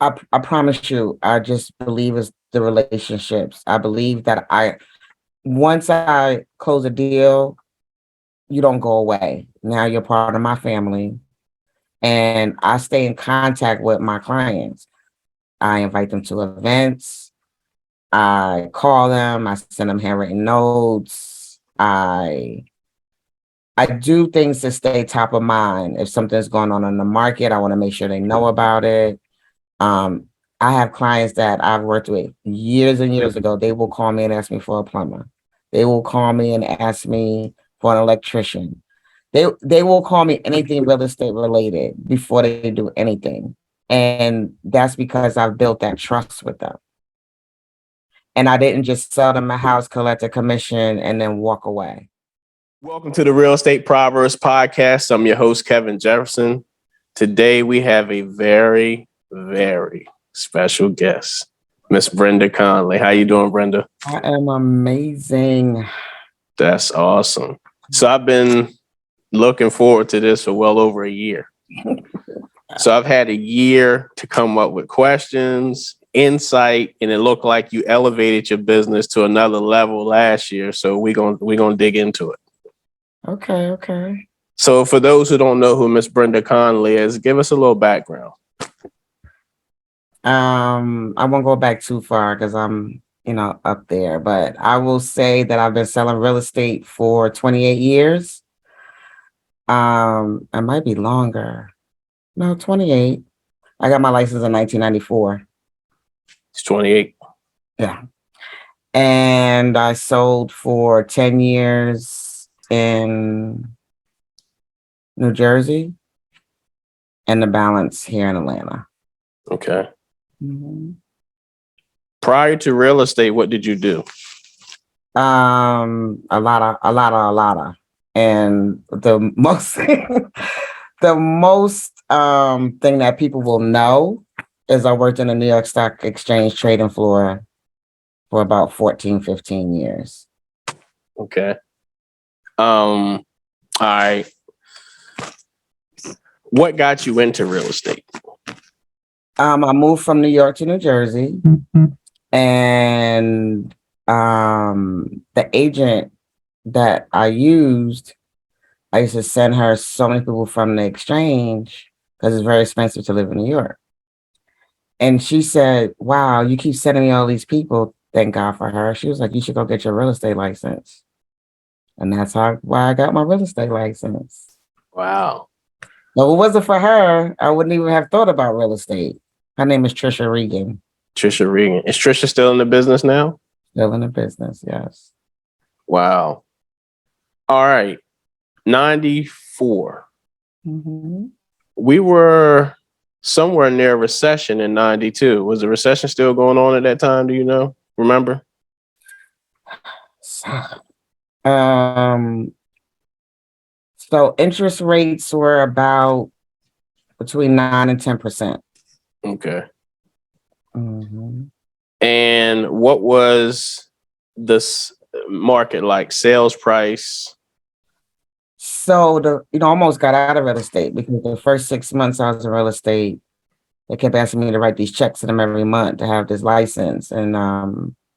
I promise you, I just believe it's the relationships. I believe that once I close a deal, you don't go away. Now you're part of my family, and I stay in contact with my clients. I invite them to events. I call them. I send them handwritten notes. I do things to stay top of mind. If something's going on in the market, I want to make sure they know about it. Um, I have clients that I've worked with years and years ago. They will call me and ask me for a plumber. They will call me and ask me for an electrician. They will call me anything real estate related before they do anything. And that's because I've built that trust with them. And I didn't just sell them a house, collect a commission, and then walk away. Welcome to the Real Estate Proverbs Podcast. I'm your host, Kevin Jefferson. Today we have a very, very special guest, Miss Brenda Conley. How you doing, Brenda? I am amazing. That's awesome. So I've been looking forward to this for well over a year. So I've had a year to come up with questions, insight, and it looked like you elevated your business to another level last year. So we're gonna dig into it. Okay. So for those who don't know who Miss Brenda Conley is, give us a little background. I won't go back too far because I'm, up there, but I will say that I've been selling real estate for 28 years. It might be longer. No, 28. I got my license in 1994. It's 28. Yeah. And I sold for 10 years in New Jersey and the balance here in Atlanta. Okay. Mm-hmm. Prior to real estate, what did you do? A lot of. And the most the most thing that people will know is I worked in the New York Stock Exchange trading floor for about 14, 15 years. Okay. All right. What got you into real estate? I moved from New York to New Jersey, and the agent that I used to send her so many people from the exchange because it's very expensive to live in New York. And she said, "Wow, you keep sending me all these people." Thank God for her. She was like, "You should go get your real estate license." And that's why I got my real estate license. Wow. No, it wasn't for her, I wouldn't even have thought about real estate. Her name is Trisha Regan. Trisha Regan. Is Trisha still in the business now? Still in the business, yes. Wow. All right. 94. Mm-hmm. We were somewhere near a recession in 92. Was the recession still going on at that time? Do you know? Remember? So interest rates were about between 9 and 10%. Okay. Mm-hmm. And what was this market like? Sales price? So almost got out of real estate because the first 6 months I was in real estate, they kept asking me to write these checks to them every month to have this license. And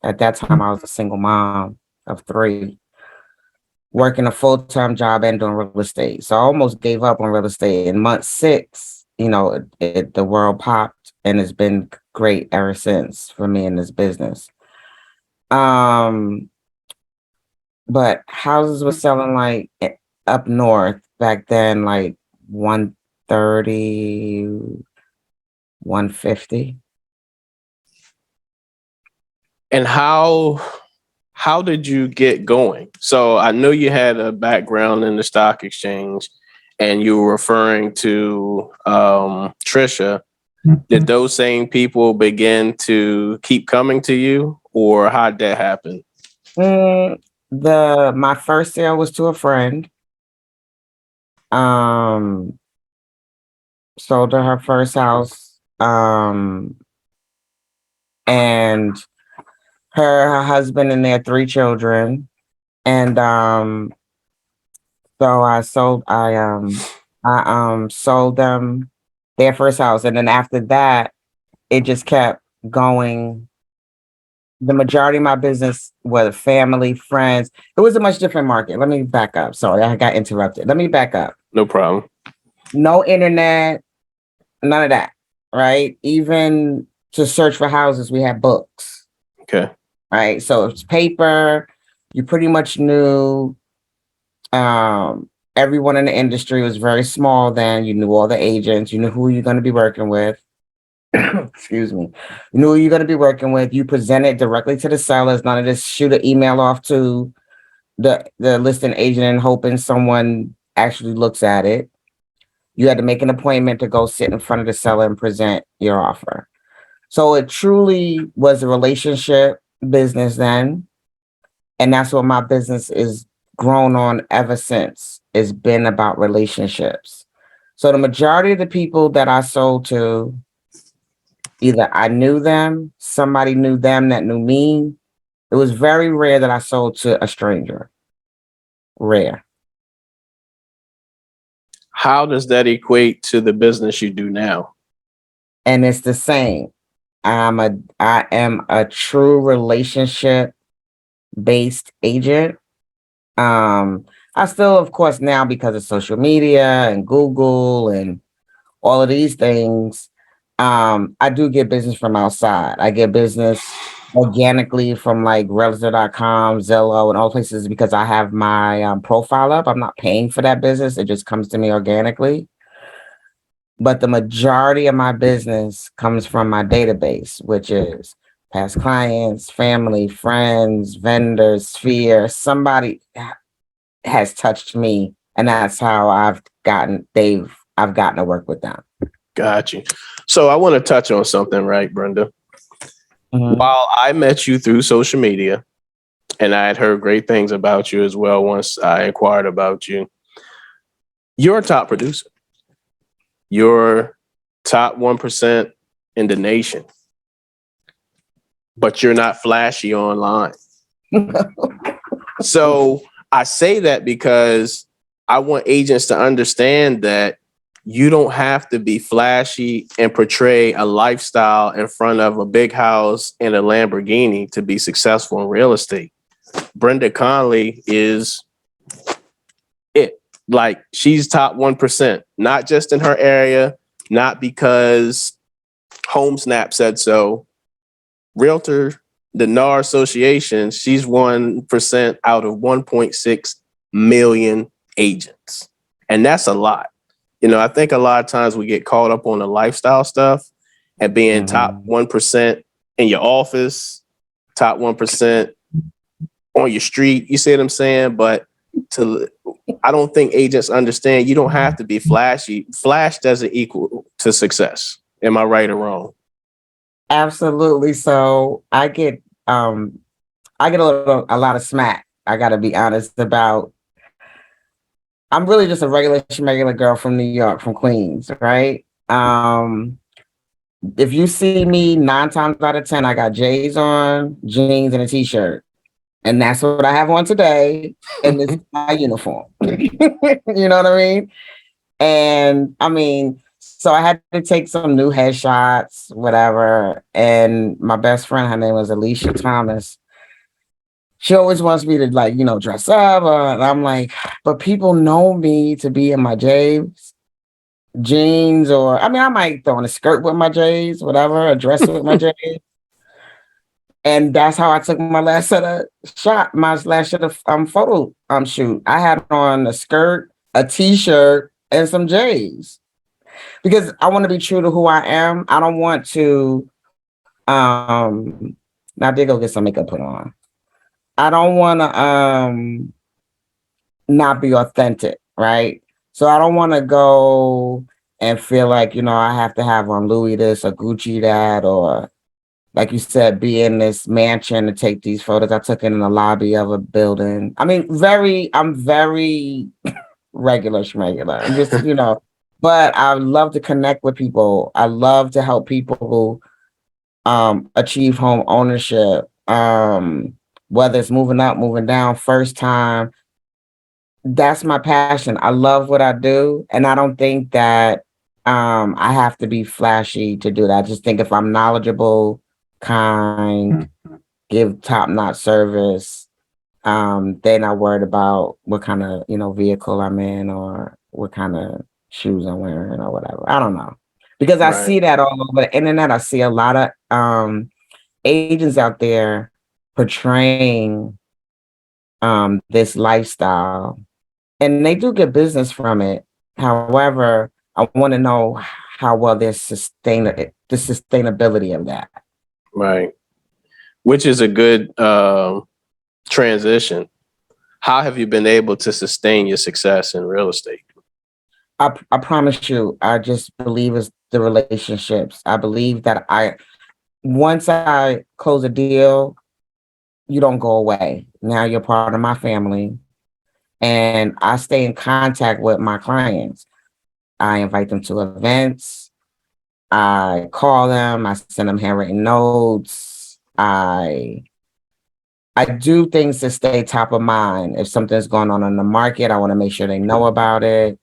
at that time I was a single mom of 3, working a full-time job and doing real estate. So I almost gave up on real estate. In month 6, the world popped, and it's been great ever since for me in this business. But houses were selling like up north back then, like 130, 150. And how did you get going? So I know you had a background in the stock exchange and you were referring to Trisha. Did those same people begin to keep coming to you, or how'd that happen? My first sale was to a friend. Sold her first house. And her husband and their 3 children. And so I sold them their first house. And then after that, it just kept going. The majority of my business was family, friends. It was a much different market. Let me back up. Sorry, I got interrupted. Let me back up. No problem. No internet, none of that, right? Even to search for houses, we had books, Okay. right? So it's paper. You pretty much knew everyone in the industry. Was very small then. You knew all the agents. You knew who you're going to be working with. Excuse me. You knew who you're going to be working with. You present it directly to the sellers. None of this shoot an email off to the listing agent and hoping someone actually looks at it. You had to make an appointment to go sit in front of the seller and present your offer. So it truly was a relationship business then. And that's what my business is grown on ever since. It's been about relationships. So the majority of the people that I sold to, either I knew them, somebody knew them that knew me. It was very rare that I sold to a stranger. Rare. How does that equate to the business you do now? And it's the same. I am a true relationship based agent. I still, of course, now because of social media and Google and all of these things, I do get business from outside. I get business organically from like Realtor.com, Zillow, and all places because I have my profile up. I'm not paying for that business. It just comes to me organically. But the majority of my business comes from my database, which is past clients, family, friends, vendors, sphere. Somebody has touched me, and that's how I've gotten to work with them. Got you. So I want to touch on something, right, Brenda? Mhm. While I met you through social media, and I had heard great things about you as well once I inquired about you, you're a top producer. You're top 1% in the nation, but you're not flashy online. So I say that because I want agents to understand that you don't have to be flashy and portray a lifestyle in front of a big house and a Lamborghini to be successful in real estate. Brenda Conley is it. Like, she's top 1%, not just in her area, not because HomeSnap said so. Realtor, the NAR Association, she's 1% out of 1.6 million agents. And that's a lot. You know, I think a lot of times we get caught up on the lifestyle stuff and being top 1% in your office, top 1% on your street. You see what I'm saying? But I don't think agents understand you don't have to be flashy. Flash doesn't equal to success. Am I right or wrong? Absolutely. So I get a lot of smack. I gotta be honest about. I'm really just a regular girl from New York, from Queens, right? If you see me 9 times out of 10, I got J's on, jeans, and a t-shirt. And that's what I have on today. And this is my uniform. You know what I mean? And I mean, so I had to take some new headshots, whatever. And my best friend, her name was Alicia Thomas. She always wants me to, like, dress up. And I'm like, but people know me to be in my J's, jeans, or I mean, I might throw on a skirt with my J's, whatever, a dress with my J's. And that's how I took my last set of photo shoot. I had on a skirt, a t-shirt, and some J's because I want to be true to who I am. I don't want to now I did go get some makeup put on. I don't want to not be authentic, right? So I don't want to go and feel like, I have to have on Louis this or Gucci that, or like you said, be in this mansion to take these photos. I took it in the lobby of a building. I mean, I'm very regular schmegular. I'm just, but I love to connect with people. I love to help people achieve home ownership. Whether it's moving up, moving down, first time. That's my passion. I love what I do. And I don't think that I have to be flashy to do that. I just think if I'm knowledgeable, kind, give top-notch service, they're not worried about what kind of, vehicle I'm in or what kind of shoes I'm wearing or whatever. I don't know. Because I Right. see that all over the internet. I see a lot of agents out there portraying this lifestyle, and they do get business from it. However, I want to know how well the sustainability of that. Right. Which is a good transition. How have you been able to sustain your success in real estate? I promise you, I just believe it's the relationships. I believe that once I close a deal, you don't go away. Now you're part of my family, and I stay in contact with my clients. I invite them to events. I call them. I send them handwritten notes. I do things to stay top of mind. If something's going on in the market, I want to make sure they know about it.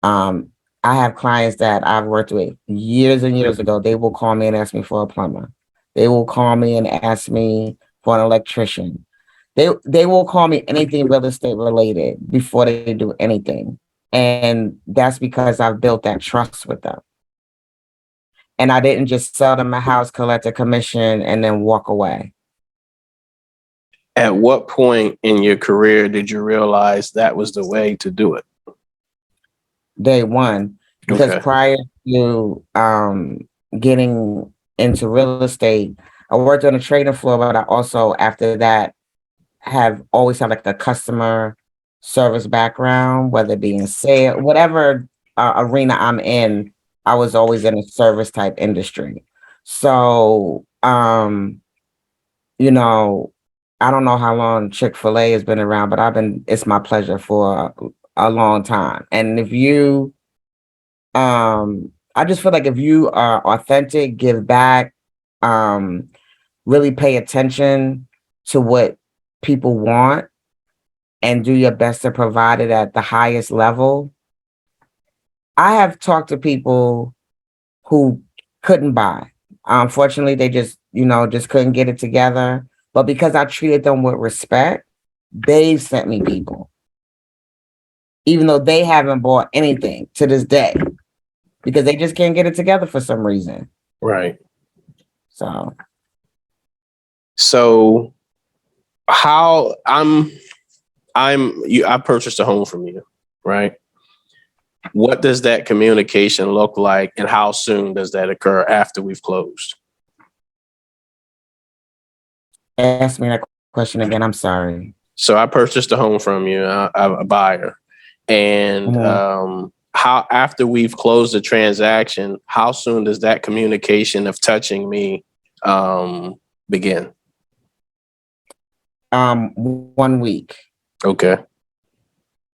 Um, I have clients that I've worked with years and years ago. They will call me and ask me for a plumber. They will call me and ask me for an electrician. They will call me anything real estate related before they do anything. And that's because I've built that trust with them. And I didn't just sell them a house, collect a commission, and then walk away. At what point in your career did you realize that was the way to do it? Day one. Because Okay. prior to getting into real estate, I worked on the trading floor, but I also, after that, have always had like a customer service background, whether it be in sale, whatever arena I'm in, I was always in a service type industry. So, you know, I don't know how long Chick-fil-A has been around, but it's my pleasure for a long time. And if you, I just feel like if you are authentic, give back, really pay attention to what people want and do your best to provide it at the highest level. I have talked to people who couldn't buy. Unfortunately, they just couldn't get it together. But because I treated them with respect, they've sent me people, even though they haven't bought anything to this day, because they just can't get it together for some reason. Right. So how I purchased a home from you, right? What does that communication look like, and how soon does that occur after we've closed? ask me that question again. I'm sorry. So I purchased a home from you, I'm a buyer, and how after we've closed the transaction, how soon does that communication of touching me begin? 1 week. Okay.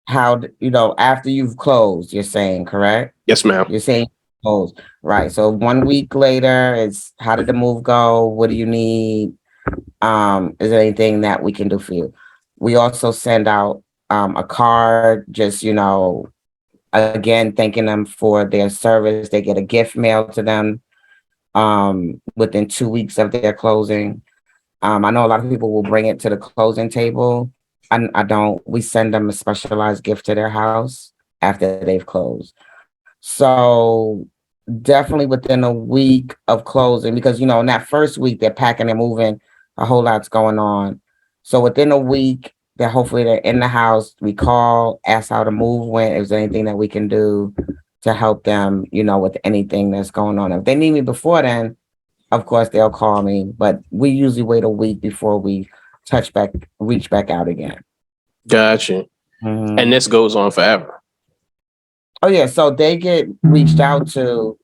After you've closed, you're saying, correct? Yes, ma'am. You're saying closed, right? So 1 week later, it's how did the move go? What do you need? Is there anything that we can do for you? We also send out a card, just again, thanking them for their service. They get a gift mailed to them within 2 weeks of their closing. I know a lot of people will bring it to the closing table. I don't. We send them a specialized gift to their house after they've closed. So definitely within a week of closing, because in that first week they're packing and moving, a whole lot's going on. So within a week, they're in the house. We call, ask how the move went, if there's anything that we can do to help them, with anything that's going on. If they need me before then, of course they'll call me, but we usually wait a week before we reach back out again. Gotcha. Mm-hmm. And this goes on forever. Oh yeah, so they get reached out to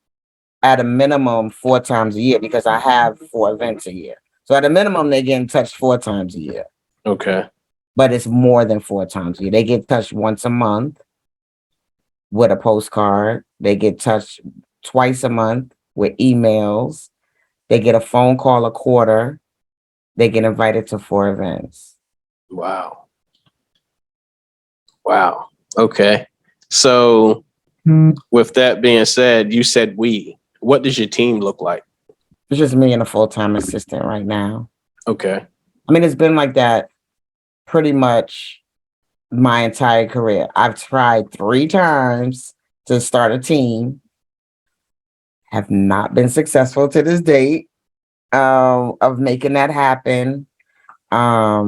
at a minimum 4 times a year, because I have 4 events a year. So at a minimum, they get in touch 4 times a year, Okay. but it's more than 4 times a year. They get touched once a month with a postcard. They get touched twice a month with emails. They get a phone call a quarter. They get invited to 4 events. Wow. Wow. Okay. So With that being said, you said we. What does your team look like? It's just me and a full-time assistant right now. Okay. I mean, it's been like that pretty much my entire career. I've tried 3 times to start a team, have not been successful to this date, of making that happen. I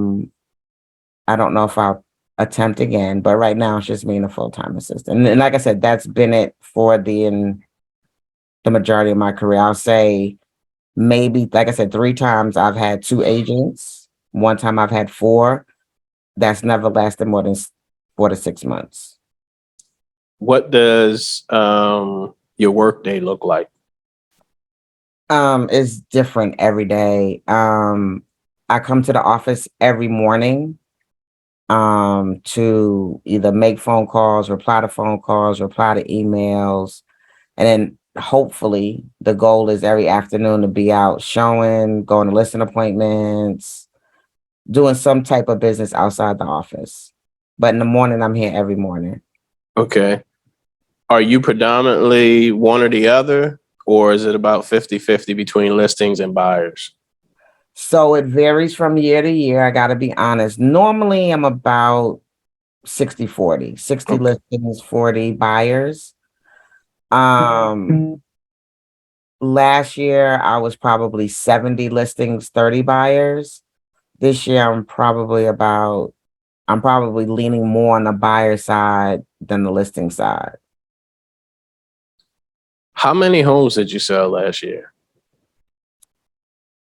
don't know if I'll attempt again, but right now it's just me and a full-time assistant. And like I said, that's been it for the majority of my career. I'll say maybe, like I said, 3 times I've had 2 agents. 1 time I've had 4. That's never lasted more than 4 to 6 months. What does your work day look like? It's different every day. I come to the office every morning to either make phone calls, reply to phone calls, reply to emails, and then hopefully the goal is every afternoon to be out showing, going to listing appointments, doing some type of business outside the office. But in the morning, I'm here every morning. Okay. Are you predominantly one or the other, or is it about 50-50 between listings and buyers? So it varies from year to year. I got to be honest. Normally, I'm about 60-40, 60 Okay. listings, 40 buyers. Last year, I was probably 70 listings, 30 buyers. This year, I'm probably leaning more on the buyer side than the listing side. How many homes did you sell last year?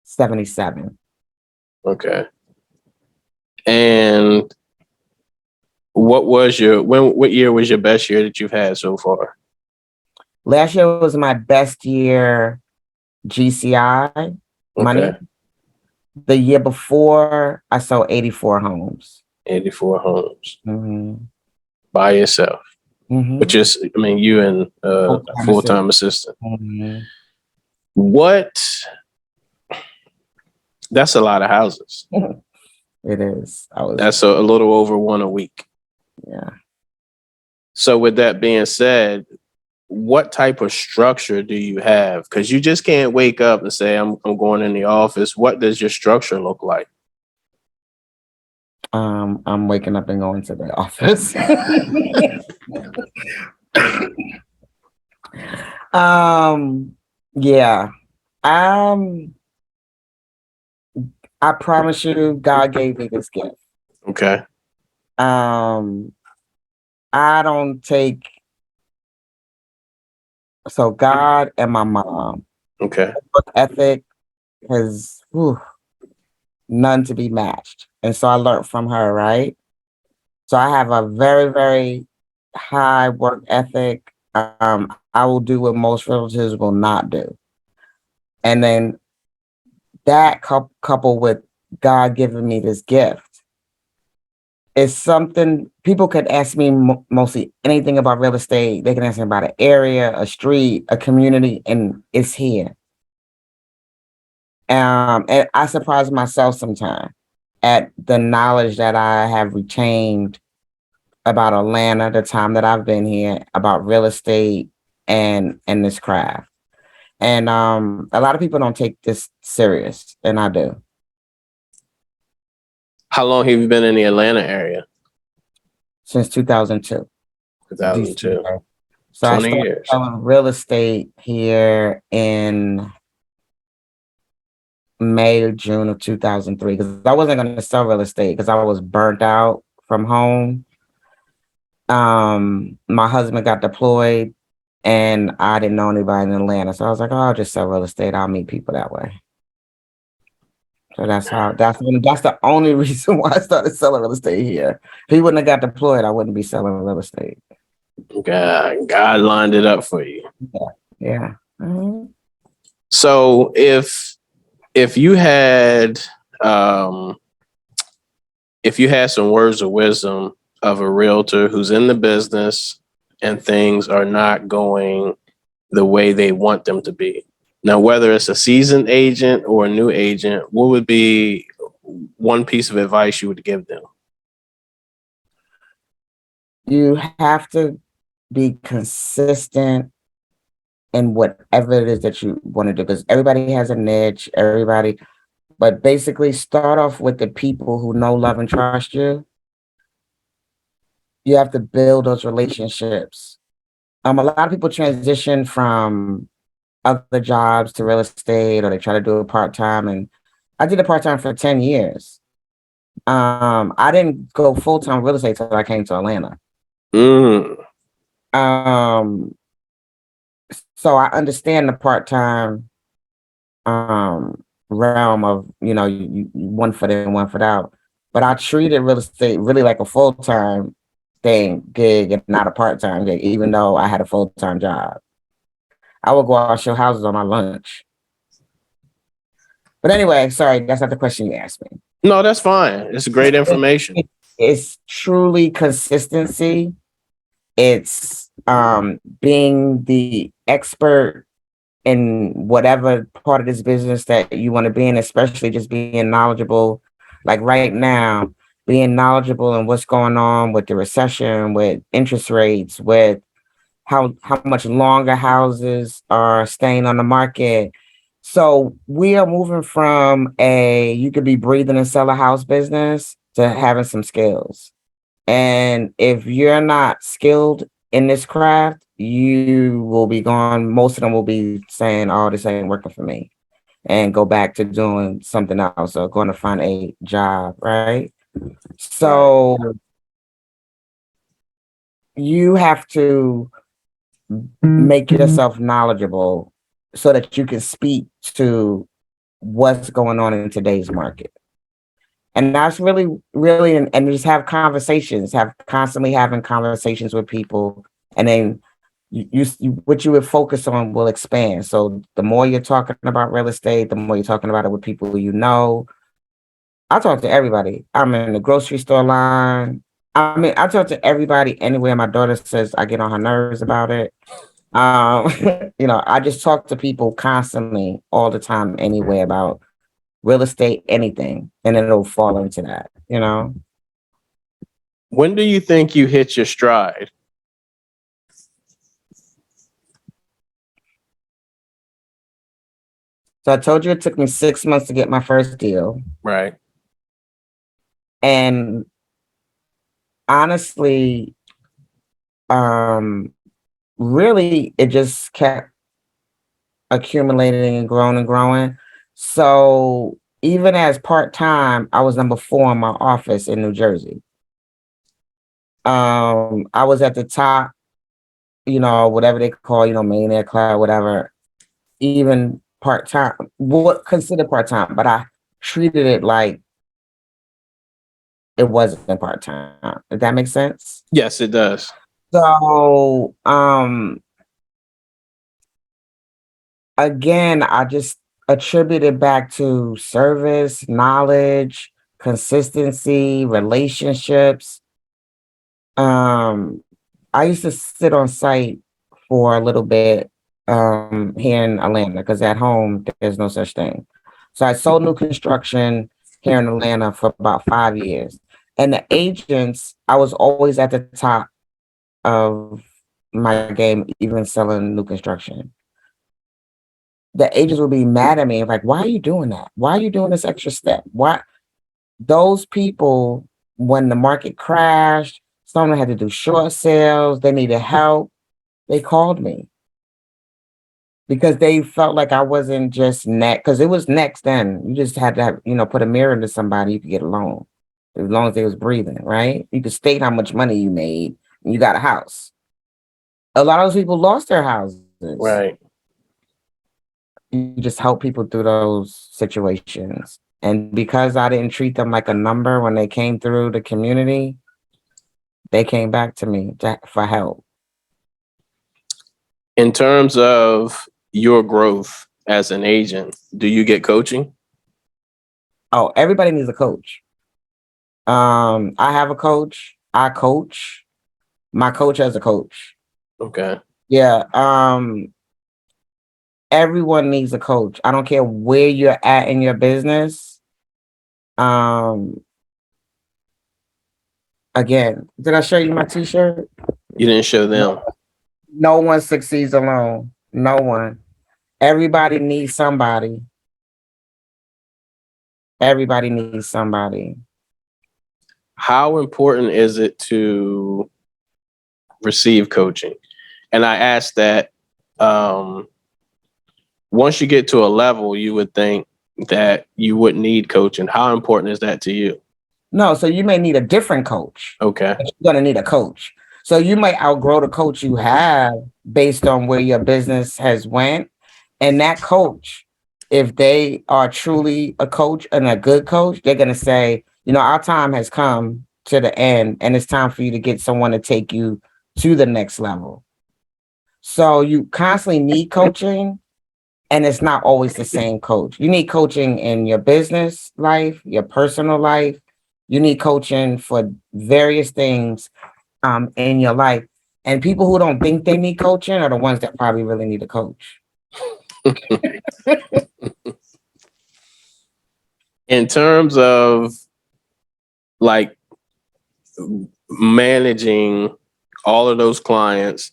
77. Okay. And what year was your best year that you've had so far? Last year was my best year GCI money. Okay. The year before, I sold 84 homes. 84 homes Mm-hmm. by yourself, Mm-hmm. which is, I mean, you and a full-time assistant. Mm-hmm. That's a lot of houses. It is. That's a little over 1 a week. Yeah. So with that being said, what type of structure do you have? Because you just can't wake up and say, I'm going in the office. What does your structure look like? I'm waking up and going to the office. Yeah. I promise you, God gave me this gift. Okay. I don't take so God and my mom. Okay. Work ethic has none to be matched. And so I learned from her, right? So I have a very, very high work ethic. I will do what most realtors will not do. And then that coupled with God giving me this gift is something people could ask me mostly anything about real estate. They can ask me about an area, a street, a community, and it's here. And I surprise myself sometimes at the knowledge that I have retained about Atlanta, the time that I've been here, about real estate and this craft. And a lot of people don't take this serious, and I do. How long have you been in the Atlanta area? Since 2002. 2002. December. So I 20 started years. selling real estate here in May or June of 2003 because I wasn't going to sell real estate because I was burnt out from home. My husband got deployed and I didn't know anybody in Atlanta. So I was like, oh, I'll just sell real estate. I'll meet people that way. So that's the only reason why I started selling real estate here. If he wouldn't have got deployed, I wouldn't be selling real estate. God lined it up for you. Yeah. Mm-hmm. So if you had some words of wisdom of a realtor who's in the business and things are not going the way they want them to be. Now, whether it's a seasoned agent or a new agent, what would be one piece of advice you would give them? You have to be consistent in whatever it is that you want to do, because everybody has a niche, but basically start off with the people who know, love, and trust you. You have to build those relationships. A lot of people transition from other jobs to real estate, or they try to do it part-time. And I did it part-time for 10 years. I didn't go full-time real estate until I came to Atlanta. Mm. Um, so I understand the part-time realm of, you one foot in, one foot out. But I treated real estate really like a full-time gig and not a part-time gig, even though I had a full-time job. I would go out and show houses on my lunch. But anyway, sorry, that's not the question you asked me. No, that's fine. It's great information. It's truly consistency. It's being the expert in whatever part of this business that you want to be in, especially just being knowledgeable. Like right now, being knowledgeable in what's going on with the recession, with interest rates, with how much longer houses are staying on the market. So we are moving from you could be breathing and sell a house business to having some skills. And if you're not skilled in this craft, you will be gone. Most of them will be saying, "Oh, this ain't working for me," and go back to doing something else or going to find a job, right? So you have to make yourself knowledgeable so that you can speak to what's going on in today's market. And that's really, really, and just have conversations, constantly having conversations with people. And then what you would focus on will expand. So the more you're talking about real estate, the more you're talking about it with people you know. I talk to everybody. I'm in the grocery store line. I mean, I talk to everybody anywhere. My daughter says I get on her nerves about it. Um, I just talk to people constantly all the time anyway about real estate, anything, and it'll fall into that. When do you think you hit your stride? So I told you it took me 6 months to get my first deal. Right. And honestly, really it just kept accumulating and growing and growing. So even as part-time, I was number 4 in my office in New Jersey. I was at the top, whatever they call, Millionaire Club, whatever, even part-time, what considered part-time, but I treated it like it wasn't part-time. Does that make sense? Yes, it does. So, again, I just attribute it back to service, knowledge, consistency, relationships. I used to sit on site for a little bit here in Atlanta, because at home there's no such thing. So I sold new construction here in Atlanta for about 5 years. And the agents, I was always at the top of my game, even selling new construction. The agents would be mad at me, like, why are you doing that? Why are you doing this extra step? Why? Those people, when the market crashed, someone had to do short sales, they needed help, they called me because they felt like I wasn't just next, because it was next then. You just had to have, put a mirror into somebody, you could get a loan as long as they was breathing, right? You could state how much money you made and you got a house. A lot of those people lost their houses. Right. You just help people through those situations. And because I didn't treat them like a number when they came through the community, they came back to me for help. In terms of your growth as an agent, do you get coaching? Oh, everybody needs a coach. I have a coach. I coach. My coach has a coach. Okay. Yeah. Everyone needs a coach. I don't care where you're at in your business. Again, did I show you my t-shirt? You didn't show them. No one succeeds alone. No one. Everybody needs somebody. Everybody needs somebody. How important is it to receive coaching? And I asked that once you get to a level, you would think that you wouldn't need coaching. How important is that to you? No, so you may need a different coach. Okay. But you're going to need a coach. So you might outgrow the coach you have based on where your business has went. And that coach, if they are truly a coach and a good coach, they're going to say, you know, our time has come to the end and it's time for you to get someone to take you to the next level. So you constantly need coaching, and it's not always the same coach. You need coaching in your business life, your personal life. You need coaching for various things in your life. And people who don't think they need coaching are the ones that probably really need a coach. In terms of like managing all of those clients,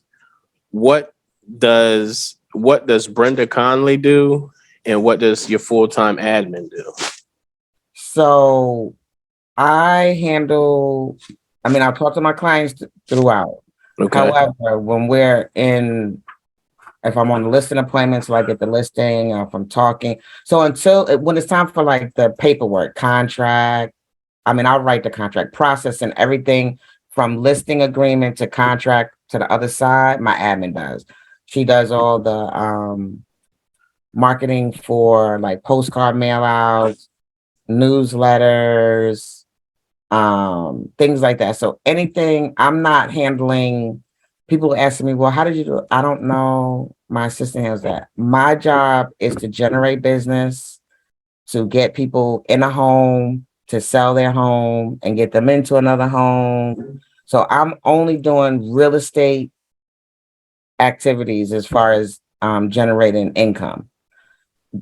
what does Brenda Conley do, and what does your full-time admin do? So I handle, I mean, I'll talk to my clients throughout. Okay. However, when we're in, if I'm on the listing appointments, so I get the listing, if I'm talking. So when it's time for like the paperwork, contract, I mean, I'll write the contract process and everything from listing agreement to contract to the other side, my admin does. She does all the marketing for like postcard mail outs, newsletters, things like that. So anything I'm not handling, people asking me, well, how did you do it? I don't know. My assistant handles that. My job is to generate business, to get people in a home, to sell their home and get them into another home. So I'm only doing real estate activities as far as generating income.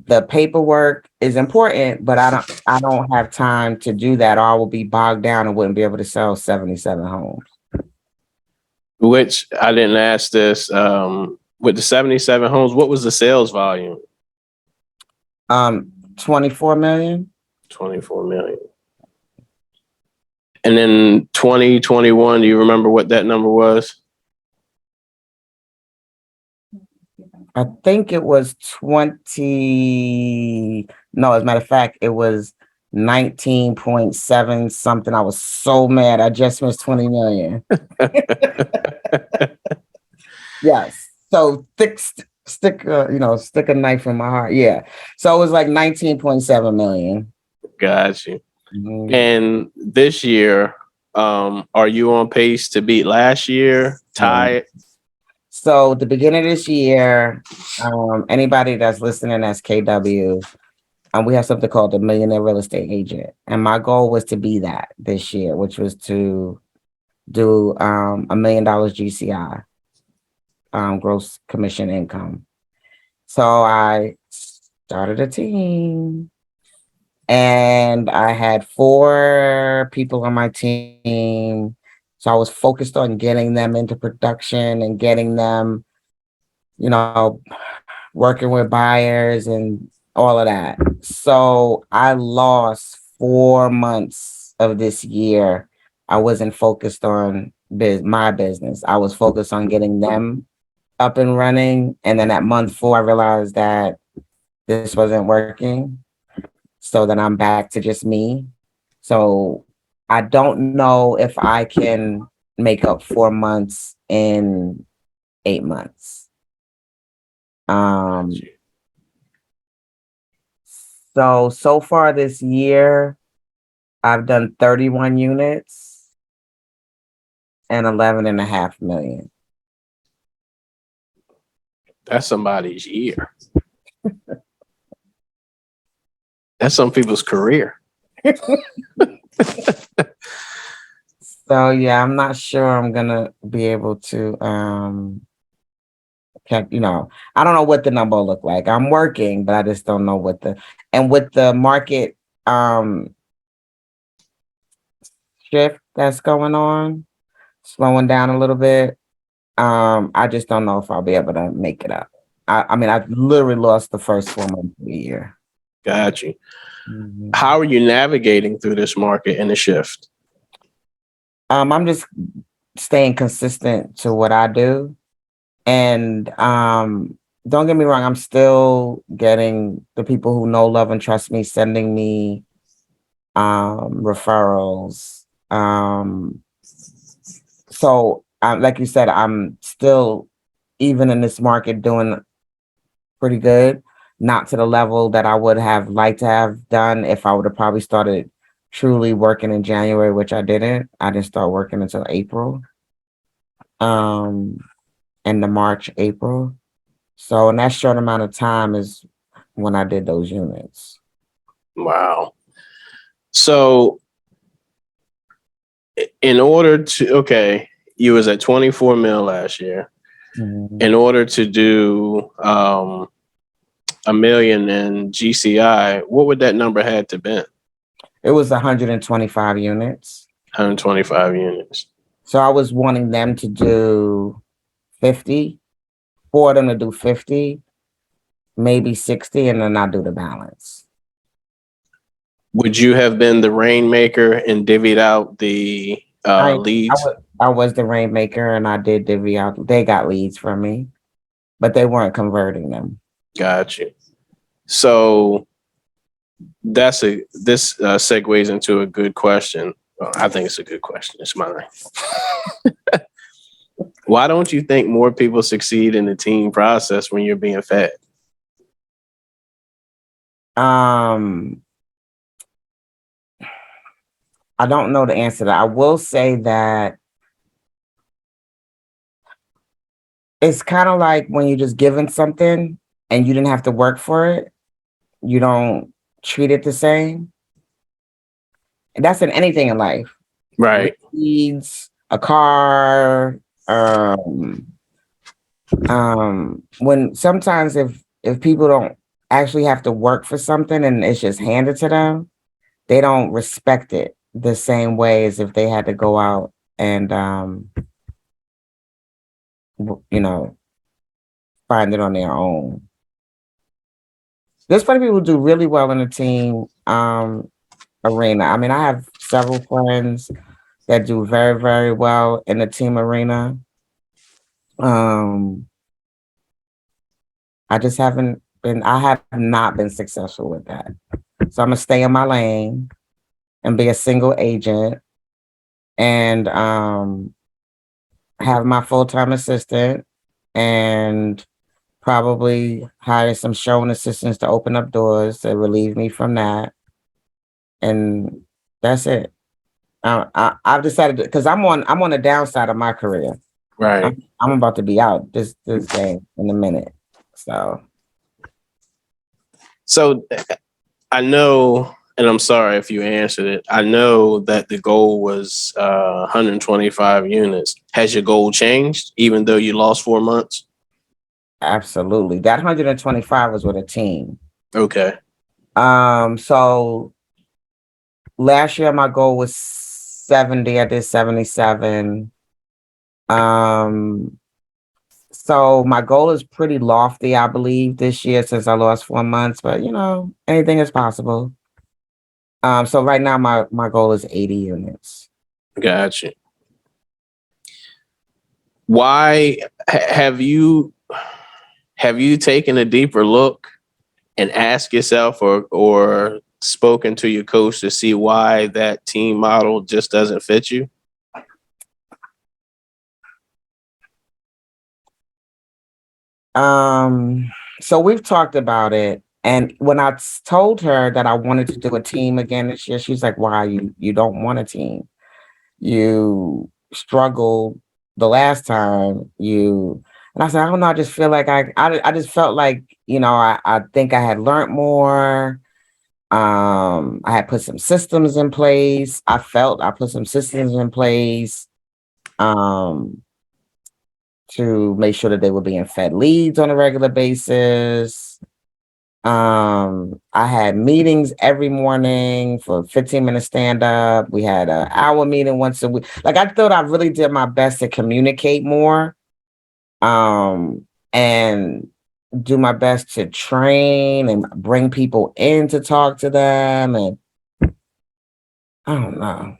The paperwork is important, but I don't have time to do that, or I will be bogged down and wouldn't be able to sell 77 homes. Which I didn't ask this. With the 77 homes, what was the sales volume? 24 million. 24 million. And then 2021, do you remember what that number was? I think it was 20. No, as a matter of fact, it was 19.7 something. I was so mad. I just missed 20 million. Yes. So stick a knife in my heart. Yeah. So it was like 19.7 million. Got you. Mhm. And this year, are you on pace to beat last year? Tie? So the beginning of this year, anybody that's listening as KW, we have something called the Millionaire Real Estate Agent. And my goal was to be that this year, which was to do $1 million GCI, gross commission income. So I started a team and I had 4 people on my team. So I was focused on getting them into production and getting them, working with buyers and all of that. So I lost 4 months of this year. I wasn't focused on my business. I was focused on getting them up and running. And then at month 4, I realized that this wasn't working. So then I'm back to just me. So I don't know if I can make up 4 months in 8 months. So far this year, I've done 31 units and 11.5 million. That's somebody's year. That's some people's career. So yeah, I'm not sure I'm gonna be able to I don't know what the number will look like. I'm working, but I just don't know with the market shift that's going on, slowing down a little bit. I just don't know if I'll be able to make it up. I mean, I literally lost the first 4 months of the year. Got you. Mhm. How are you navigating through this market and the shift? I'm just staying consistent to what I do. And don't get me wrong, I'm still getting the people who know, love, and trust me sending me referrals. So like you said, I'm still, even in this market, doing pretty good. Not to the level that I would have liked to have done if I would have probably started truly working in January, which I didn't. I didn't start working until April. In the March, April. So in that short amount of time is when I did those units. Wow. So in order to, okay, you was at 24 mil last year. Mhm. In order to do $1 million in GCI, what would that number had to be? It was 125 units. 125 units. So I was wanting them to do 50, for them to do 50, maybe 60, and then I do the balance. Would you have been the rainmaker and divvied out the leads? I was the rainmaker and I did divvy out. They got leads from me, but they weren't converting them. Got you. So this segues into a good question. Well, I think it's a good question. It's mine. Why don't you think more people succeed in the team process when you're being fed? I don't know the answer to that. I will say that it's kind of like when you're just given something and you didn't have to work for it, you don't treat it the same. And that's in anything in life. Right. Leads, a car, when sometimes if people don't actually have to work for something and it's just handed to them, they don't respect it the same way as if they had to go out and you know, find it on their own. There's plenty of people who do really well in the team arena. I mean, I have several friends that do very, very well in the team arena. I just haven't been, I have not been successful with that. So I'm gonna stay in my lane and be a single agent and have my full-time assistant and probably hire some showing assistants to open up doors to relieve me from that. And that's it. I've decided because I'm on the downside of my career. Right. I'm about to be out this game in a minute. So I know, and I'm sorry if you answered it. I know that the goal was 125 units. Has your goal changed, even though you lost 4 months? Absolutely. That 125 was with a team. Okay. So last year my goal was 70. I did 77. So my goal is pretty lofty, I believe, this year since I lost 4 months, but anything is possible. So right now my goal is 80 units. Gotcha. Why have you taken a deeper look and asked yourself or spoken to your coach to see why that team model just doesn't fit you? So we've talked about it, and when I told her that I wanted to do a team again this year, she's like, "Why you don't want a team? You struggled the last time you." And I said, "I don't know. I just feel like I just felt like I think I had learned more. I had put some systems in place. I felt I put some systems in place um, to make sure that they were being fed leads on a regular basis. I had meetings every morning for 15-minute stand up. We had an hour meeting once a week. Like I thought I really did my best to communicate more and do my best to train and bring people in to talk to them. And I don't know.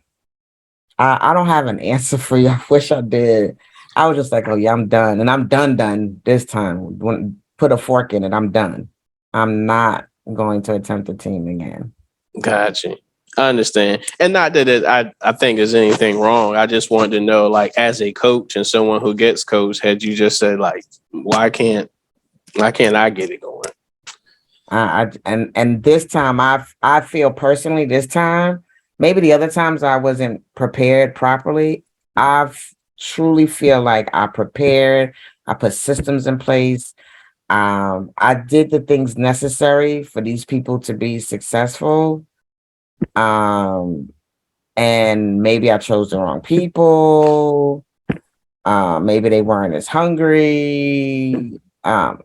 I don't have an answer for you. I wish I did. I was just like, oh yeah, I'm done. And I'm done this time. Put a fork in it. I'm done. I'm not going to attempt a team again. Gotcha. I understand. And not that I think there's anything wrong. I just wanted to know, like, as a coach and someone who gets coached, had you just said, like, why can't I get it going? And this time I feel personally this time, maybe the other times I wasn't prepared properly. I truly feel like I prepared. I put systems in place. I did the things necessary for these people to be successful. And maybe I chose the wrong people. Maybe they weren't as hungry. I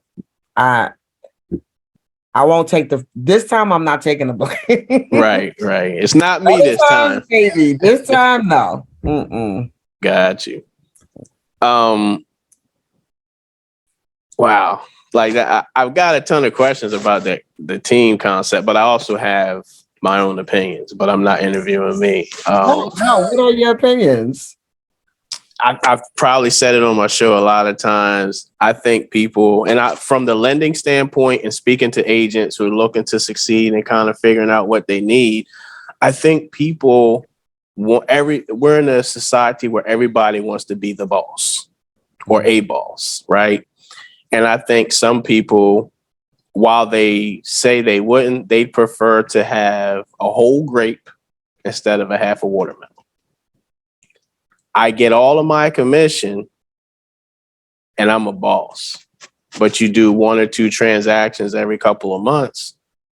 won't take this time. I'm not taking the blame. Right. It's not me this time. Maybe this time, no. Mm-mm. Got you. Wow. Like I've got a ton of questions about the team concept, but I also have my own opinions. But I'm not interviewing me. No, what are your opinions? I've probably said it on my show a lot of times. I think people, and from the lending standpoint and speaking to agents who are looking to succeed and kind of figuring out what they need, I think people we're in a society where everybody wants to be the boss or a boss, right? And I think some people, while they say they wouldn't, they'd prefer to have a whole grape instead of a half a watermelon. I get all of my commission and I'm a boss, but you do 1 or 2 transactions every couple of months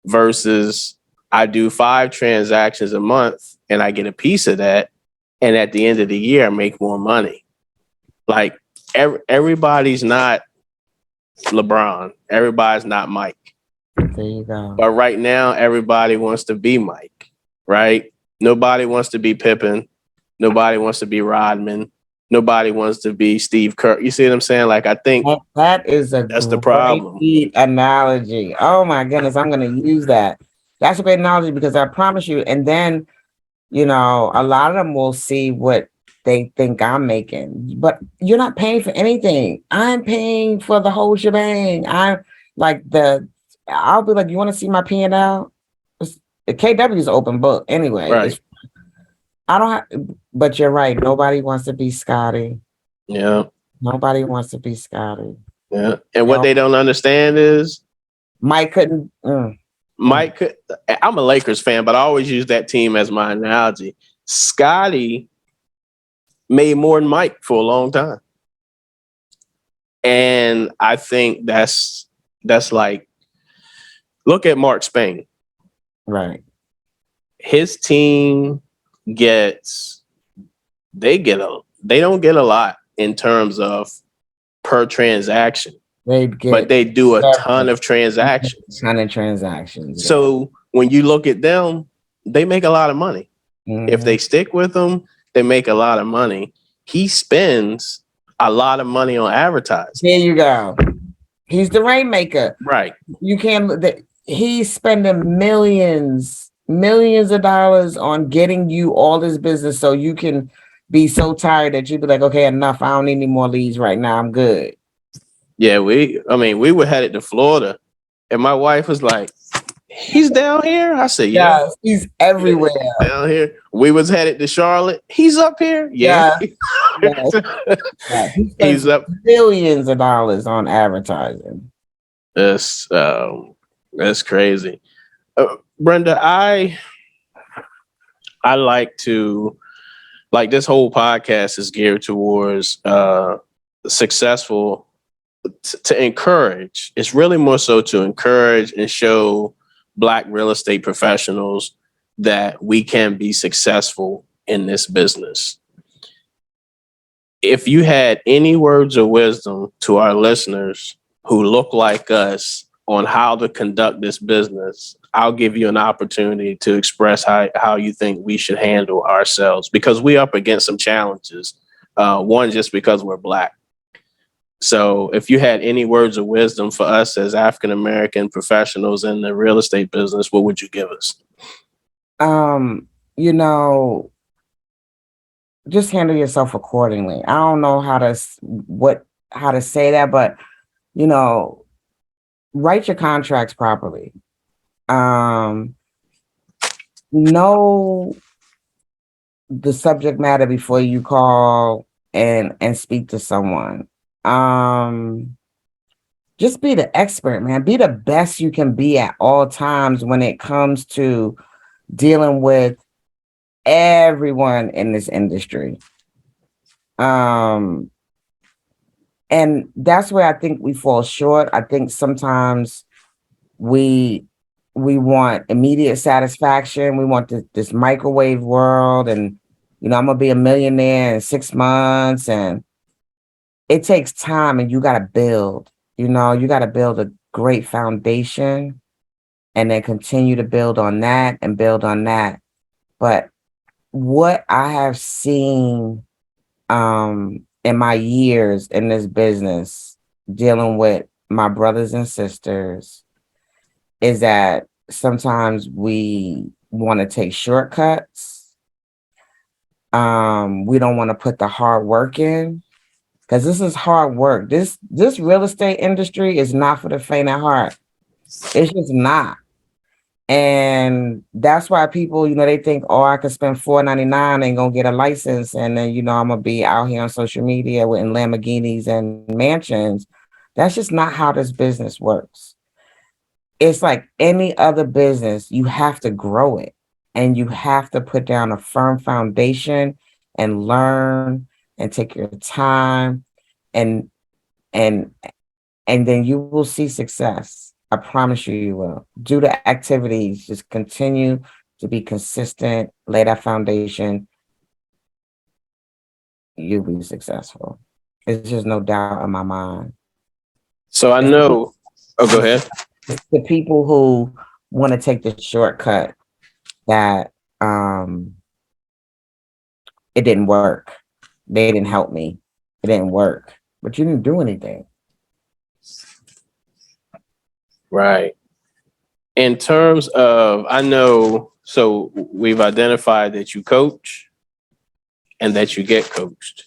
versus I do 5 transactions a month and I get a piece of that. And at the end of the year, I make more money. Like everybody's not LeBron. Everybody's not Mike. There you go. But right now, everybody wants to be Mike, right? Nobody wants to be Pippen. Nobody wants to be Rodman. Nobody wants to be Steve Kerr. You see what I'm saying? Like, I think that's the problem. Analogy. Oh my goodness, I'm going to use that. That's a great analogy because I promise you. And then, a lot of them will see what they think I'm making, but you're not paying for anything. I'm paying for the whole shebang. I'll be like, you want to see my P&L? The KW is an open book anyway. Right. But you're right. Nobody wants to be Scotty. Yeah. Nobody wants to be Scotty. Yeah. And what they don't understand is Mike couldn't. Mike could. I'm a Lakers fan, but I always use that team as my analogy. Scotty made more than Mike for a long time. And I think that's like, look at Mark Spain. Right. His team they don't get a lot in terms of per transaction, but they do a ton of transactions. So when you look at them, they make a lot of money. Mm-hmm. If they stick with them, they make a lot of money. He spends a lot of money on advertising. There you go. He's the rainmaker. Right. You can't. He's spending millions of dollars on getting you all this business so you can be so tired that you be like, okay, enough. I don't need any more leads right now. I'm good. Yeah, we were headed to Florida and my wife was like, he's down here? I said, yeah. Yes, he's everywhere. He's down here. We was headed to Charlotte. He's up here? Yeah. Yes. He's up billions of dollars on advertising. That's crazy. Brenda, I like to, like, this whole podcast is geared towards successful to encourage. It's really more so to encourage and show Black real estate professionals that we can be successful in this business. If you had any words of wisdom to our listeners who look like us on how to conduct this business, I'll give you an opportunity to express how you think we should handle ourselves, because we're up against some challenges. One, just because we're Black. So if you had any words of wisdom for us as African American professionals in the real estate business, what would you give us? You know, just handle yourself accordingly. I don't know how to say that, but you know, write your contracts properly. Know the subject matter before you call and speak to someone. Just be the expert, man. Be the best you can be at all times when it comes to dealing with everyone in this industry. And that's where I think we fall short. I think sometimes we want immediate satisfaction. We want this microwave world, and I'm gonna be a millionaire in 6 months, and it takes time, and you gotta build. You got to build a great foundation, and then continue to build on that and build on that. But what I have seen in my years in this business, dealing with my brothers and sisters, is that sometimes we want to take shortcuts. We don't want to put the hard work in, because this is hard work. This real estate industry is not for the faint of heart. It's just not. And that's why people, they think, oh, I could spend $4.99 and gonna get a license, and then I'm gonna be out here on social media with Lamborghinis and mansions. That's just not how this business works. It's like any other business. You have to grow it, and you have to put down a firm foundation and learn and take your time, and and and then you will see success. I promise you, you will. Do the activities, just continue to be consistent, lay that foundation, you'll be successful. There's just no doubt in my mind. So I know, oh, go ahead. It's the people who want to take the shortcut that it didn't work. They didn't help me. It didn't work. But you didn't do anything. Right. In terms of, I know, so we've identified that you coach and that you get coached.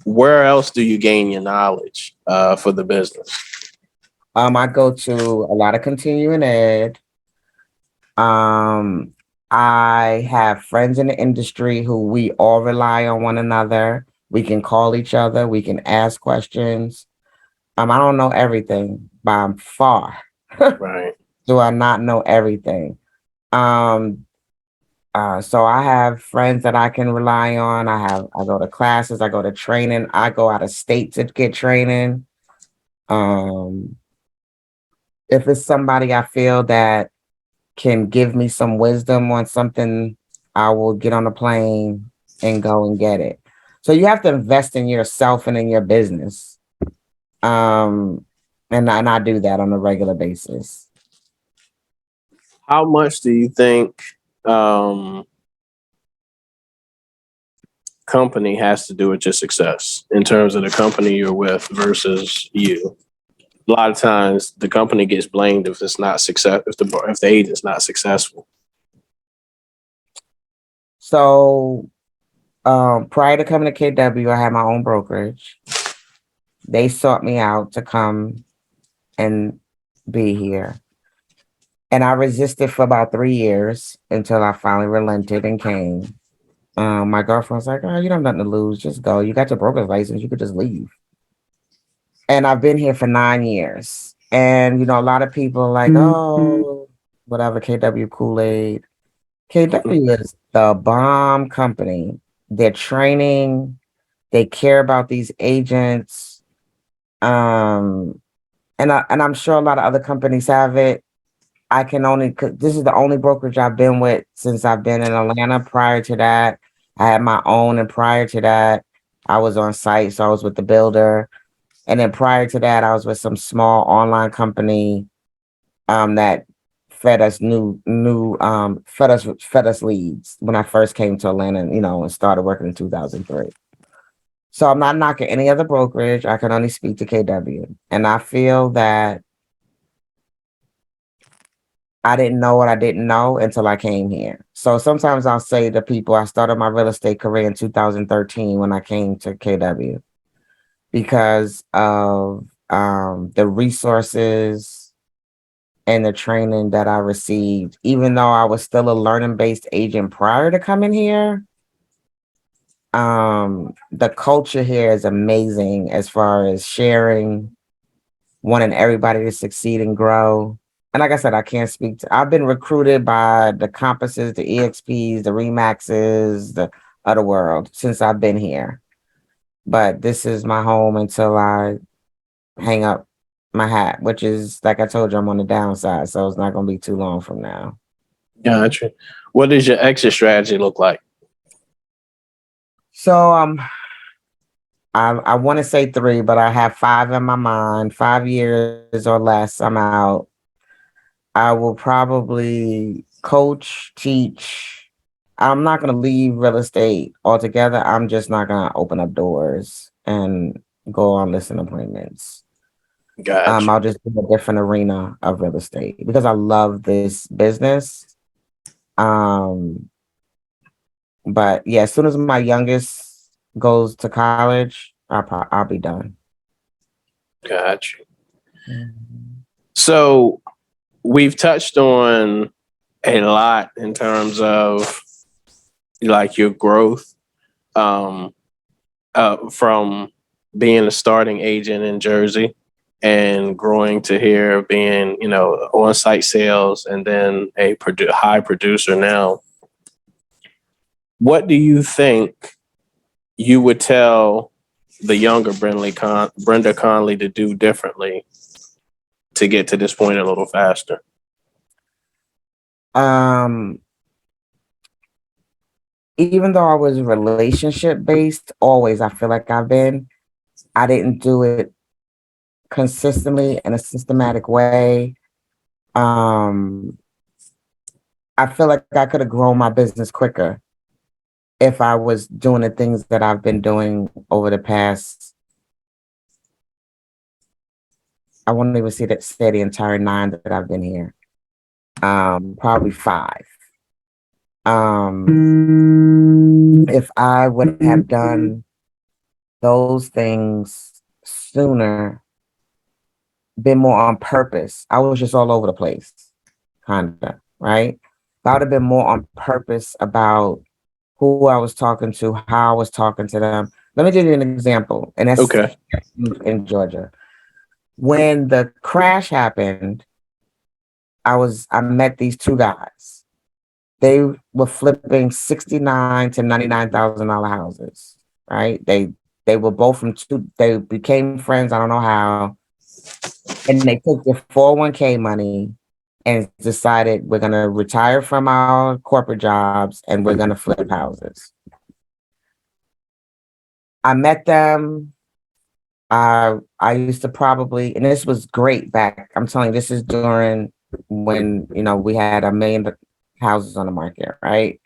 Where else do you gain your knowledge for the business? I go to a lot of continuing ed. I have friends in the industry who we all rely on one another. We can call each other. We can ask questions. I don't know everything by far. Right. Do I not know everything? So I have friends that I can rely on. I go to classes. I go to training. I go out of state to get training. If it's somebody I feel that can give me some wisdom on something, I will get on a plane and go and get it. So you have to invest in yourself and in your business. And I do that on a regular basis. How much do you think company has to do with your success in terms of the company you're with versus you? A lot of times the company gets blamed if it's not success, if the agent's not successful. So prior to coming to KW, I had my own brokerage. They sought me out to come and be here. And I resisted for about 3 years until I finally relented and came. My girlfriend was like, oh, you don't have nothing to lose. Just go. You got your broker's license. You could just leave. And I've been here for 9 years. And, a lot of people are like, oh, whatever, KW Kool-Aid. KW is the bomb company. They're training. They care about these agents. And I'm sure a lot of other companies have it. This is the only brokerage I've been with since I've been in Atlanta. Prior to that, I had my own. And prior to that, I was on site. So I was with the builder. And then prior to that, I was with some small online company that fed us fed us leads when I first came to Atlanta, and started working in 2003. So I'm not knocking any other brokerage. I can only speak to KW. And I feel that I didn't know what I didn't know until I came here. So sometimes I'll say to people, I started my real estate career in 2013 when I came to KW because of the resources and the training that I received. Even though I was still a learning-based agent prior to coming here, the culture here is amazing as far as sharing, wanting everybody to succeed and grow. And like I said, I can't speak to, I've been recruited by the Compasses, the EXPs, the Remaxes, the other world since I've been here. But this is my home until I hang up my hat, which is, like I told you, I'm on the downside. So it's not going to be too long from now. Gotcha. What does your exit strategy look like? So I want to say 3, but I have 5 in my mind. 5 years or less, I'm out. I will probably coach, teach. I'm not going to leave real estate altogether. I'm just not going to open up doors and go on listing appointments. Gotcha. I'll just do a different arena of real estate because I love this business. But yeah, as soon as my youngest goes to college, I'll be done. Gotcha. So we've touched on a lot in terms of like your growth from being a starting agent in Jersey and growing to here, being, on-site sales and then a high producer now. What do you think you would tell the younger Brenda Conley to do differently to get to this point a little faster? Even though I was relationship based, always I feel like I didn't do it consistently in a systematic way. I feel like I could have grown my business quicker if I was doing the things that I've been doing over the past, I won't even say the entire 9 that I've been here. Probably 5. If I would have done those things sooner, been more on purpose. I was just all over the place, kind of, right? But I would have been more on purpose about who I was talking to, how I was talking to them. Let me give you an example, and that's Okay. in Georgia. When the crash happened, I met these 2 guys. They were flipping $69,000 to $99,000 houses, right? They were both they became friends. I don't know how. And they took their 401k money and decided we're going to retire from our corporate jobs and we're going to flip houses. I met them. I used to probably, and this was great back. I'm telling you, this is during when, we had 1 million houses on the market, right?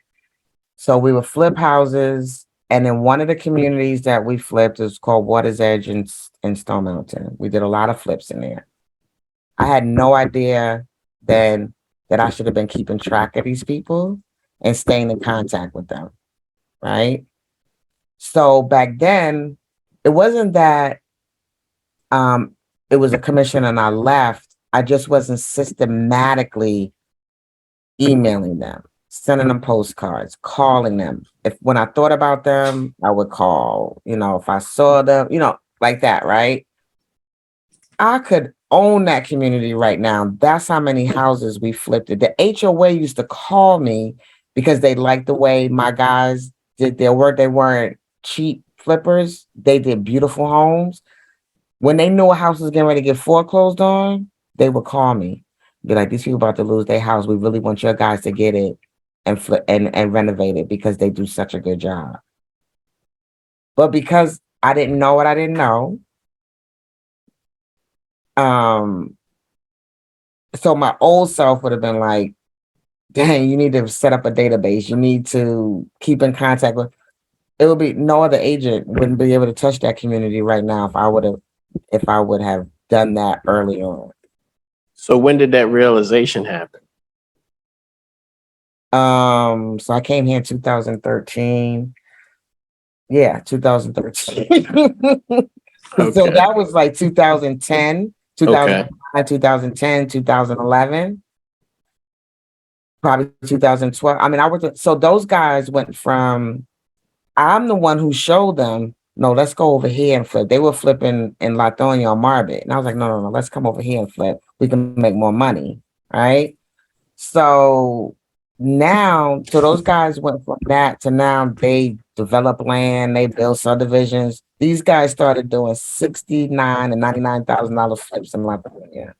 So we would flip houses. And in one of the communities that we flipped is called Water's Edge in Stone Mountain. We did a lot of flips in there. I had no idea then that I should have been keeping track of these people and staying in contact with them, right? So back then, it wasn't that it was a commission and I left. I just wasn't systematically emailing them, sending them postcards, calling them. When I thought about them, I would call, if I saw them, like that, right? I could own that community right now. That's how many houses we flipped it. The HOA used to call me because they liked the way my guys did their work. They weren't cheap flippers. They did beautiful homes. When they knew a house was getting ready to get foreclosed on, they would call me. Be like, these people about to lose their house. We really want your guys to get it and flip and renovate it because they do such a good job. But because I didn't know what I didn't know, so my old self would have been like, dang, you need to set up a database. You need to keep in contact with. it would be no other agent wouldn't be able to touch that community right now if I would have done that early on. So when did that realization happen? So I came here in 2013. Yeah, 2013. So Okay. that was like 2010, Okay. 2010, 2011, probably 2012. I mean, so those guys went from, I'm the one who showed them, no, let's go over here and flip. They were flipping in Latonia or Marbit. And I was like, no, let's come over here and flip. We can make more money. Right. So so those guys went from that to now they develop land, they build subdivisions. These guys started doing $69,000 and $99,000 flips in Latonia.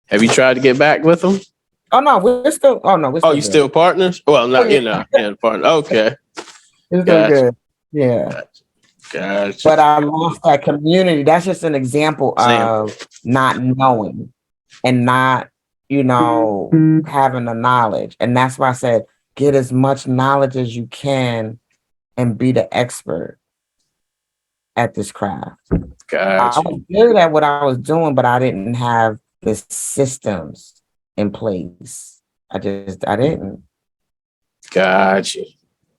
Have you tried to get back with them? Oh no, we're still. Oh no, we're Oh, still you good. still partners? Well, not, Yeah. partner. Okay. We're still Gotcha. good. Yeah. Gotcha. But I lost that community. That's just an example of not knowing and not, having the knowledge. And that's why I said, get as much knowledge as you can and be the expert at this craft. I Gotcha. was good at what I was doing, but I didn't have the systems in place. I didn't. Gotcha.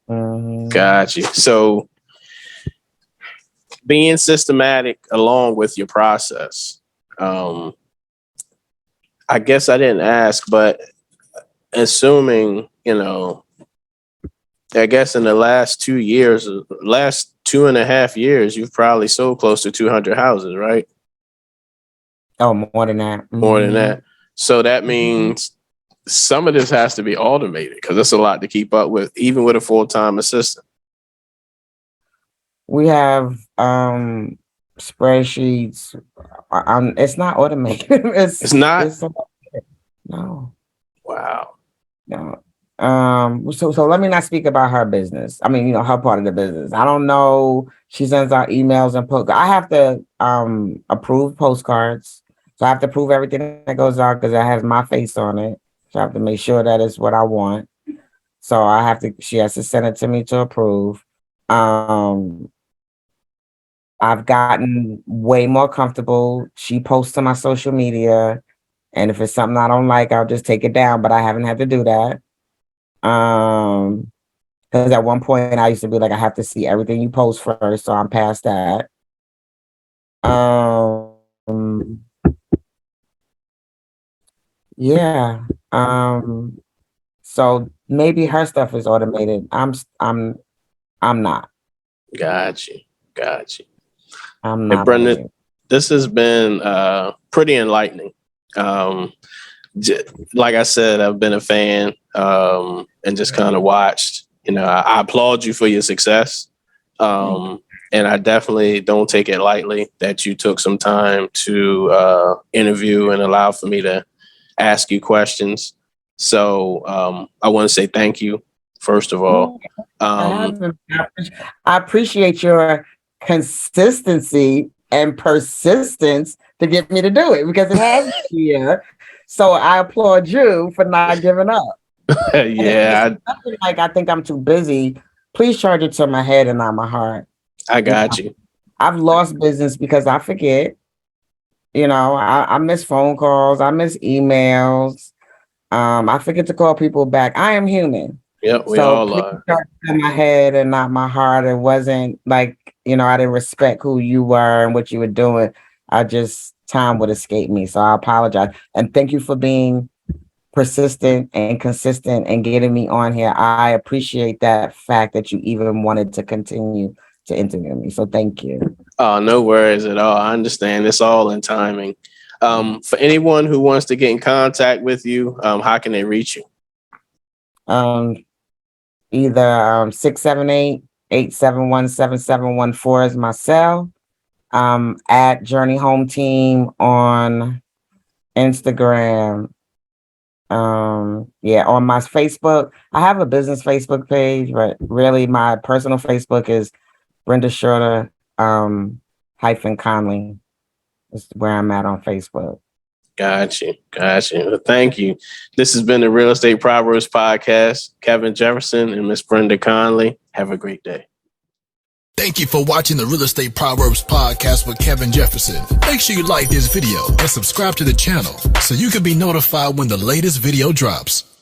Mhm. Gotcha. So being systematic along with your process. I guess I didn't ask, but assuming, I guess in the last 2 years, last 2.5 years, you've probably sold close to 200 houses, right? Oh, more than that. More than that. So that means some of this has to be automated because it's a lot to keep up with, even with a full-time assistant. We have spreadsheets. It's not automated. It's not? No. Wow. No. So let me not speak about her business. I mean, her part of the business. I don't know. She sends out emails and I have to approve postcards. So I have to approve everything that goes out because it has my face on it. So I have to make sure that it's what I want. So she has to send it to me to approve. I've gotten way more comfortable. She posts to my social media. And if it's something I don't like, I'll just take it down. But I haven't had to do that. Because at one point I used to be like, I have to see everything you post first. So I'm past that. Yeah. So maybe her stuff is automated. I'm not. Gotcha. I'm And not. Brenda, this has been pretty enlightening. Like I said, I've been a fan and just kind of watched. I applaud you for your success. And I definitely don't take it lightly that you took some time to interview and allow for me to ask you questions. So I want to say thank you, first of all. I appreciate your consistency and persistence to get me to do it because it has been here. So I applaud you for not giving up. Yeah. I think I'm too busy. Please charge it to my head and not my heart. I got you. I've lost business because I forget. I miss phone calls. I miss emails. I forget to call people back. I am human. Yep, we So all please are. charge it to my head and not my heart. It wasn't like, I didn't respect who you were and what you were doing. Time would escape me. So I apologize. And thank you for being persistent and consistent and getting me on here. I appreciate that fact that you even wanted to continue to interview me. So thank you. Oh, no worries at all. I understand. It's all in timing. For anyone who wants to get in contact with you, how can they reach you? Either 678-871-7714 is my cell. At Journey Home Team on Instagram. On my Facebook. I have a business Facebook page, but really my personal Facebook is Brenda Shorter -Conley. Is where I'm at on Facebook. Gotcha. Well, thank you. This has been the Real Estate Proverbs Podcast. Kevin Jefferson and Miss Brenda Conley. Have a great day. Thank you for watching the Real Estate Proverbs podcast with Kevin Jefferson. Make sure you like this video and subscribe to the channel so you can be notified when the latest video drops.